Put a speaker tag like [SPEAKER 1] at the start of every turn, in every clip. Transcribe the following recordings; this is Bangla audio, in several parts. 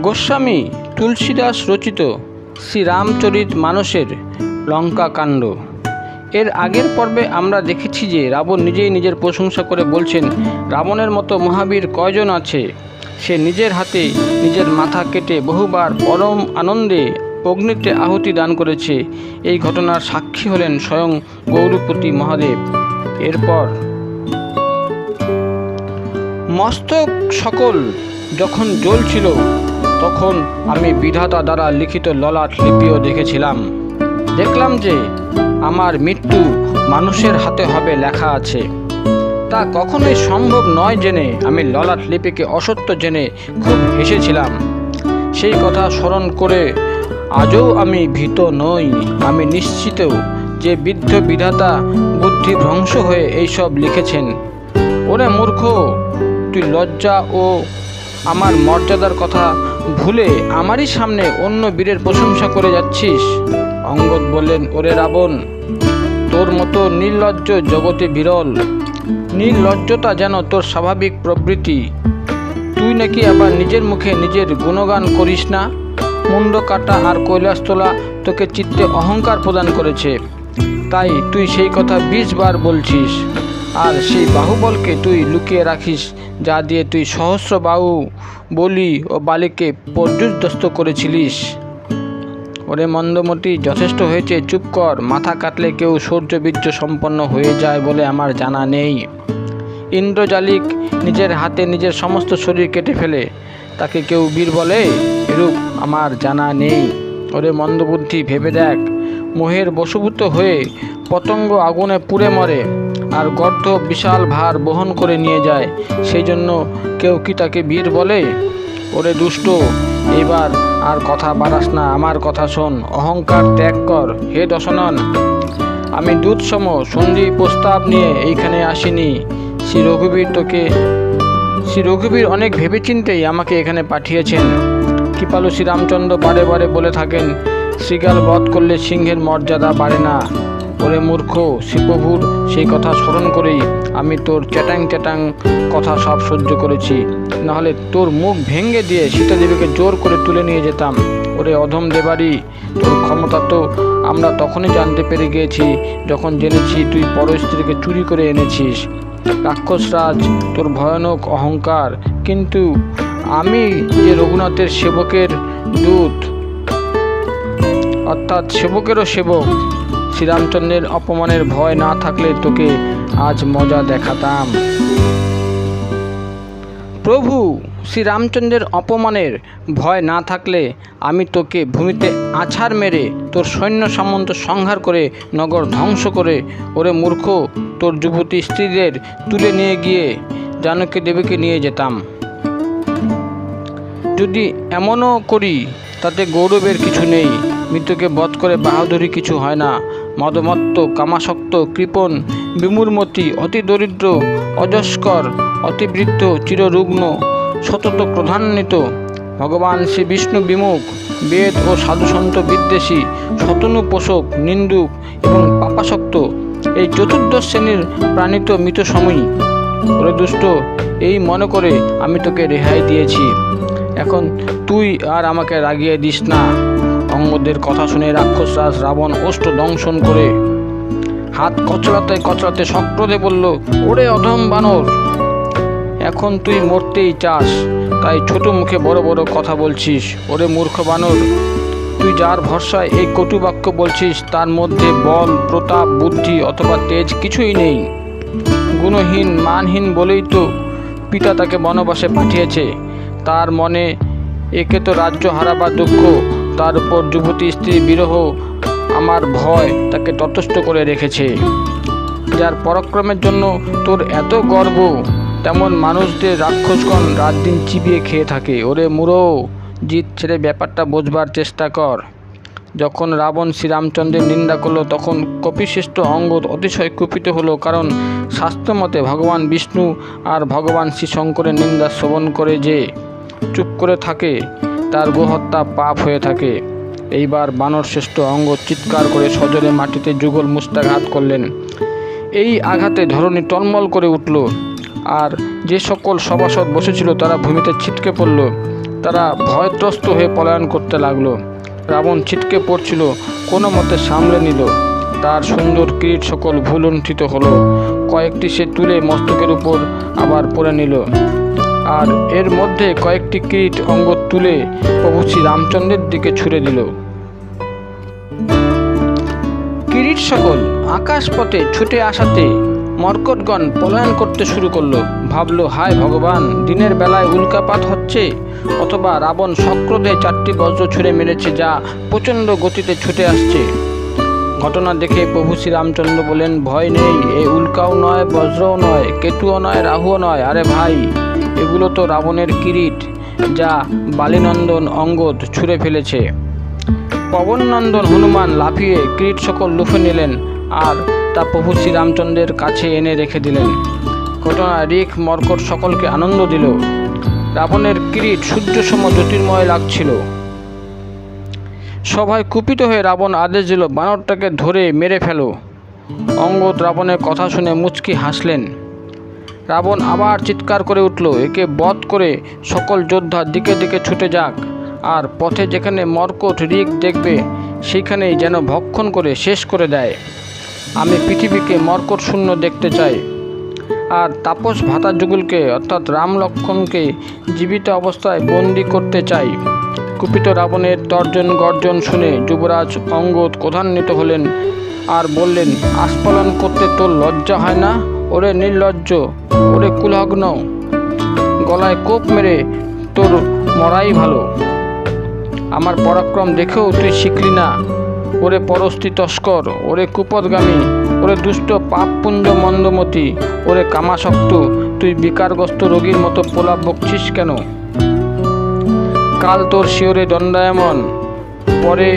[SPEAKER 1] গোস্বামী তুলসীদাস রচিত শ্রীরামচরিত মানসের লঙ্কাকাণ্ড। এর আগের পর্বে আমরা দেখেছি যে রাবণ নিজেই নিজের প্রশংসা করে বলছেন, রাবণের মতো মহাবীর কয়জন আছে। সে নিজের হাতে নিজের মাথা কেটে বহুবার পরম আনন্দে অগ্নিতে আহুতি দান করেছে। এই ঘটনার সাক্ষী হলেন স্বয়ং গৌরপতি মহাদেব। এরপর মস্তক সকল যখন জ্বলছিল তখন আমি বিধাতা দ্বারা লিখিত ললাট লিপিও দেখেছিলাম। দেখলাম যে আমার মৃত্যু মানুষের হাতে হবে লেখা আছে। তা কখনোই সম্ভব নয় জেনে আমি ললাট লিপিকে অসত্য জেনে খুব হেসেছিলাম। সেই কথা স্মরণ করে আজও আমি ভীত নই। আমি নিশ্চিত যে বৃদ্ধ বিধাতা বুদ্ধি ভ্রংশ হয়ে এইসব লিখেছেন। ওরে মূর্খ, তুই লজ্জা ও আমার মর্যাদার কথা ভুলে আমারই সামনে অন্য বীরের প্রশংসা করে যাচ্ছিস। অঙ্গদ বললেন, ওরে রাবণ, তোর মতো নির্লজ্জ জগতে বিরল। নির্লজ্জতা যেন তোর স্বাভাবিক প্রবৃত্তি। তুই নাকি আবার নিজের মুখে নিজের গুণগান করিস না। মুন্ড কাটা আর কৈলাস তোলা তোকে চিত্তে অহংকার প্রদান করেছে, তাই তুই সেই কথা 20 বার বলছিস। আর সেই বাহুবলকে তুই লুকিয়ে রাখিস, যা দিয়ে তুই সহস্র বাহু বলি ও বালিকে পর্যুদস্ত করেছিলিস। ওরে মন্দমতি, যথেষ্ট হয়েছে, চুপ কর। মাথা কাটলে কেউ শৌর্যবীর্য সম্পন্ন হয়ে যায় বলে আমার জানা নেই। ইন্দ্রজালিক নিজের হাতে নিজের সমস্ত শরীর কেটে ফেলে, তাকে কেউ বীর বলে? এরূপ আমার জানা নেই। ওরে মন্দবুদ্ধি, ভেবে দেখ। মোহের বশীভূত হয়ে পতঙ্গ আগুনে পুড়ে মরে, আর গর্ত বিশাল ভার বহন করে নিয়ে যায়, সেই জন্য কেউ কি তাকে বীর বলে? ওরে দুষ্ট, এবার আর কথা বাড়াস না, আমার কথা শোন। অহংকার ত্যাগ কর। হে দশনন, আমি দুধসম সন্ধি প্রস্তাব নিয়ে এইখানে আসিনি। শ্রী রঘুবীর অনেক ভেবেচিন্তেই আমাকে এখানে পাঠিয়েছেন। কৃপালু শ্রীরামচন্দ্র বারে বারে বলে থাকেন, শৃগাল বধ করলে সিংহের মর্যাদা বাড়ে না। ওরে মূর্খ, শ্রীপ্রভুর সেই কথা স্মরণ করেই আমি তোর চ্যাটাং কথা সব সহ্য করেছি। নাহলে তোর মুখ ভেঙে দিয়ে সীতাদেবীকে জোর করে তুলে নিয়ে যেতাম। ওরে অধম দেবারি, তোর ক্ষমতা তো আমরা তখনই জানতে পেরে গিয়েছি যখন জেনেছি তুই পর স্ত্রীকে চুরি করে এনেছিস। রাক্ষসরাজ, তোর ভয়ানক অহংকার। কিন্তু আমি যে রঘুনাথের সেবকের দূত, অর্থাৎ সেবকেরও সেবক, শ্রীরামচন্দ্রের অপমানের ভয় না থাকলে তোকে আজ মজা দেখাতাম। প্রভু শ্রীরামচন্দ্রের অপমানের ভয় না থাকলে আমি তোকে ভূমিতে আছাড় মেরে তোর সৈন্য সামন্ত সংহার করে নগর ধ্বংস করে, ওরে মূর্খ, তোর যুবতী স্ত্রীদের তুলে নিয়ে গিয়ে জানকী দেবীকে নিয়ে যেতাম। যদি এমনও করি তাতে গৌরবের কিছু নেই। মৃত্যুকে বধ করে বাহাদুরি কিছু হয় না। মদমত্ত, কামাসক্ত, কৃপণ, বিমূঢ়মতি, অতি দরিদ্র, অজস্কর, অতিবৃদ্ধ, চিররুগ্ন, সতত ক্রোধান্বিত, ভগবান শ্রী বিষ্ণু বিমুখ, বেদ ও সাধুসন্ত বিদ্বেষী, শতনু পোষক, নিন্দুক এবং পাপাসক্ত, এই চতুর্দশ শ্রেণীর প্রাণিত মৃত সময়ই। ওরে দুষ্ট, এই মনে করে আমি তোকে রেহাই দিয়েছি। এখন তুই আর আমাকে রাগিয়ে দিস না। অঙ্গদের কথা শুনে রাক্ষসরাজ রাবণ ওষ্ঠ দংশন করে হাত কচলাতে শক্রদে বলল, ওরে অধম বানর, এখন তুই মরতেই চাস, তাই ছোট মুখে বড় বড় কথা বলছিস। ওরে মূর্খ বানর, তুই যার ভরসায় এই কটু বাক্য বলছিস তার মধ্যে বল, প্রতাপ, বুদ্ধি অথবা তেজ কিছুই নেই। গুণহীন, মানহীন বলেই তো পিতা তাকে বনবাসে পাঠিয়েছে। তার মনে একে তো রাজ্য হারাবার দুঃখ, তার উপর যুবতী স্ত্রী বিরহ, আমার ভয় তাকে ততস্থ করে রেখেছে। যার পরাক্রমের জন্য তোর এত গর্ব, তেমন মানুষদের রাক্ষসগণ রাত দিন চিবিয়ে খেয়ে থাকে। ওরে মূঢ়, জিত ছেড়ে ব্যাপারটা বোঝবার চেষ্টা কর। যখন রাবণ শ্রীরামচন্দ্রের নিন্দা করল তখন কপিশ্রেষ্ঠ অঙ্গদ অতিশয় কুপিত হলো, কারণ শাস্ত্রমতে ভগবান বিষ্ণু আর ভগবান শ্রী শঙ্করের নিন্দা শ্রবণ করে যে চুপ করে থাকে তার গোহত্যা পাপ হয়ে থাকে। এইবার বানর শ্রেষ্ঠ অঙ্গদ চিৎকার করে সজোরে মাটিতে যুগল মুষ্টাঘাত করলেন। এই আঘাতে ধরণী টলমল করে উঠল, আর যে সকল সভাসদ বসেছিল তারা ভূমিতে ছিটকে পড়ল। তারা ভয়ত্রস্ত হয়ে পলায়ন করতে লাগলো। রাবণ ছিটকে পড়ছিল, কোনো মতে সামলে নিল। তার সুন্দর কিরীট সকল ভুলুণ্ঠিত হলো। কয়েকটি সে তুলে মস্তকের উপর আবার পরে নিল, আর এর মধ্যে কয়েকটি কিরীট অঙ্গদ তুলে প্রভু শ্রী রামচন্দ্রের দিকে ছুড়ে দিল। কিরীট সকল আকাশপথে ছুটে আসাতে মর্কটগণ পলায়ন করতে শুরু করলো। ভাবলো, হায় ভগবান, দিনের বেলায় উল্কাপাত হচ্ছে, অথবা রাবণ সক্রোধে 4টি বজ্র ছুঁড়ে মেরেছে, যা প্রচণ্ড গতিতে ছুটে আসছে। ঘটনা দেখে প্রভু শ্রী রামচন্দ্র বলেন, ভয় নেই, এ উল্কাও নয়, বজ্রও নয়, কেতুও নয়, রাহুও নয়। আরে ভাই, এগুলো তো রাবণের কিরীট, যা বালিনন্দন অঙ্গদ ছুঁড়ে ফেলেছে। পবননন্দন হনুমান লাফিয়ে কিরীট সকল লুফে নিলেন আর তা প্রভু শ্রী রামচন্দ্রের কাছে এনে রেখে দিলেন। ঘটনা ঋক মর্কট সকলকে আনন্দ দিল। রাবণের কিরীট সূর্যসম জ্যোতির্ময় লাগছিল। সবাই কুপিত হয়ে রাবণ আদেশ দিল, বানরটাকে ধরে মেরে ফেলো। অঙ্গদ রাবণের কথা শুনে মুচকি হাসলেন। রাবণ আবার চিৎকার করে উঠল, একে বধ করে সকল যোদ্ধা দিকে দিকে ছুটে যাক, আর পথে যেখানে মর্কট ঋক দেখবে সেইখানেই যেন ভক্ষণ করে শেষ করে দেয়। আমি পৃথিবীকে মর্কট শূন্য দেখতে চাই, আর তাপস ভাতাযুগলকে অর্থাৎ রাম লক্ষ্মণকে জীবিত অবস্থায় বন্দি করতে চাই। কুপিত রাবণের তর্জন গর্জন শুনে যুবরাজ অঙ্গদ ক্রোধান্বিত হলেন আর বললেন, আস্ফালন করতে তোর লজ্জা হয় না? ওরে নির্লজ্জ, ওরে কুলগ্ন, গলায় কোপ মেরে তোর মরাই ভালো। আমার পরাক্রম দেখেও তুই শিখলি না? ওরে পরস্তি তস্কর, ওরে কুপদগামী, ওরে দুষ্ট পাপপুঞ্জ মন্দমতি, ওরে কামাসক্ত, তুই বিকারগ্রস্ত রোগীর মতো প্রলাপ বকছিস কেন? কাল তোর শিওরে দণ্ডায়মন। পরে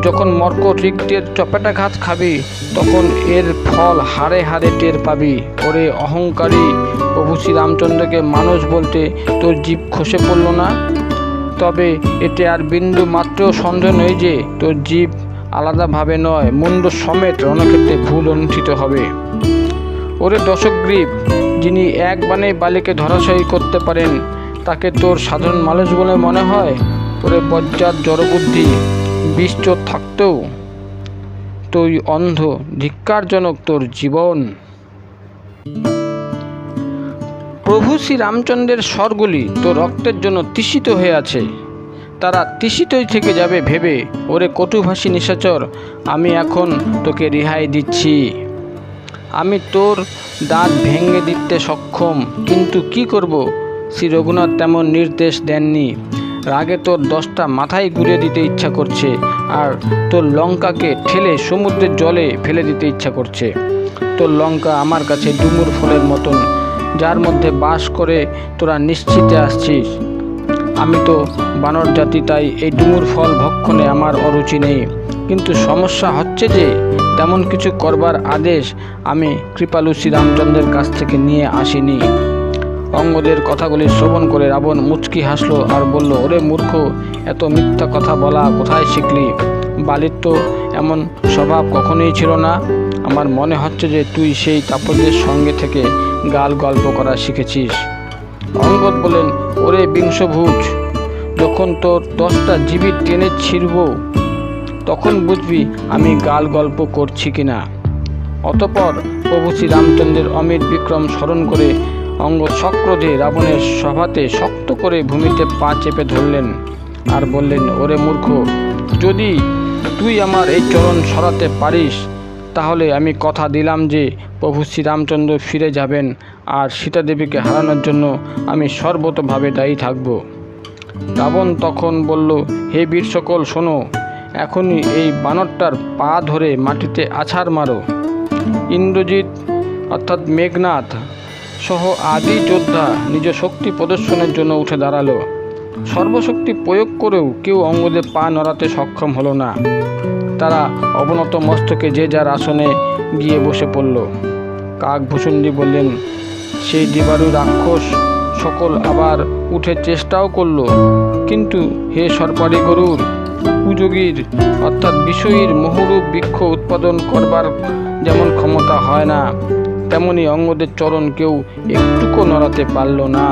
[SPEAKER 1] যখন মর্কট ঋকদের চপেটাঘাত খাবি, তখন এর ফল হাড়ে হাড়ে টের পাবি। ওরে অহংকারী, প্রভু শ্রী রামচন্দ্রকে মানুষ বলতে তোর জিভ খসে পড়ল না? তবে এতে আর বিন্দু মাত্র সন্দেহ নেই যে তোর জীব আলাদাভাবে নয়, মুন্ড সমেত রণক্ষেত্রে ভুল অনুষ্ঠিত হবে। ওরে দশগ্রীব, যিনি এক বাণে বালিকে ধরাশয়ী করতে পারেন, তাকে তোর সাধারণ মানুষ বলে মনে হয়? ওরে বজ্জাত জড়বুদ্ধি, বিশ্বর থাকতেও তুই অন্ধ, ধিক্কারজনক তোর জীবন। প্রভু শ্রী রামচন্দ্রের স্বরগুলি তোর রক্তের জন্য তৃষিত হয়ে আছে, তারা তৃষিতই থেকে যাবে ভেবে। ওরে কটুভাষী নিশাচর, আমি এখন তোকে রেহাই দিচ্ছি। আমি তোর দাঁত ভেঙে দিতে সক্ষম, কিন্তু কি করব? শ্রী রঘুনাথ তেমন নির্দেশ দেননি। রাগে তোর 10টা মাথায় ঘুরিয়ে দিতে ইচ্ছা করছে, আর তোর লঙ্কাকে ঠেলে সমুদ্রের জলে ফেলে দিতে ইচ্ছা করছে। তোর লঙ্কা আমার কাছে ডুমুর ফলের মতন, যার মধ্যে বাস করে তোরা নিশ্চিতে আসছিস। আমি তো বানর জাতি, তাই এই ডুমুর ফল ভক্ষণে আমার অরুচি নেই। কিন্তু সমস্যা হচ্ছে যে তেমন কিছু করবার আদেশ আমি কৃপালু শ্রী রামচন্দ্রের কাছ থেকে নিয়ে আসিনি। অঙ্গদের কথাগুলি শ্রবণ করে রাবণ মুচকি হাসলো আর বলল, ওরে মূর্খ, এত মিথ্যা কথা বলা কোথায় শিখলি? বালির তো এমন স্বভাব কখনোই ছিল না। আমার মনে হচ্ছে যে তুই সেই তাপসদের সঙ্গে থেকে গাল গল্প করা শিখেছিস। অঙ্গদ বলেন, ওরে বিংশভুজ, যখন তোর 10টা জিবি টেনে ছিঁড়ব, তখন বুঝবি আমি গাল গল্প করছি কিনা। অতঃপর প্রভু শ্রী রামচন্দ্রের অমিত বিক্রম স্মরণ করে অঙ্গদ সক্রোধে রাবণের সভাতে শক্ত করে ভূমিতে পা চেপে ধরলেন আর বললেন, ওরে মূর্খ, যদি তুই আমার এই চরণ সরাতে পারিস, তাহলে আমি কথা দিলাম যে প্রভু শ্রীরামচন্দ্র ফিরে যাবেন, আর সীতাদেবীকে হারানোর জন্য আমি সর্বতভাবে দায়ী থাকব। রাবণ তখন বলল, হে বীর সকল, শোনো, এখনই এই বানরটার পা ধরে মাটিতে আছাড় মারো। ইন্দ্রজিৎ অর্থাৎ মেঘনাথ সহ আদি যোদ্ধা নিজ শক্তি প্রদর্শনের জন্য উঠে দাঁড়ালো। সর্বশক্তি প্রয়োগ করেও কেউ অঙ্গদের পা নড়াতে সক্ষম হলো না। তারা অবনত মস্তকে যে যার আসনে গিয়ে বসে পড়ল। কাকভূষুণ্ডী বললেন, সেই দেবারু রাক্ষস সকল আবার উঠে চেষ্টাও করল, কিন্তু হে সর্পারি গরুর, কুযোগীর অর্থাৎ বিষয়ীর মোহরূপ বৃক্ষ উৎপাদন করবার যেমন ক্ষমতা হয় না, তেমনি অঙ্গদের চরণ কেউ একটুকু নড়াতে পারল না।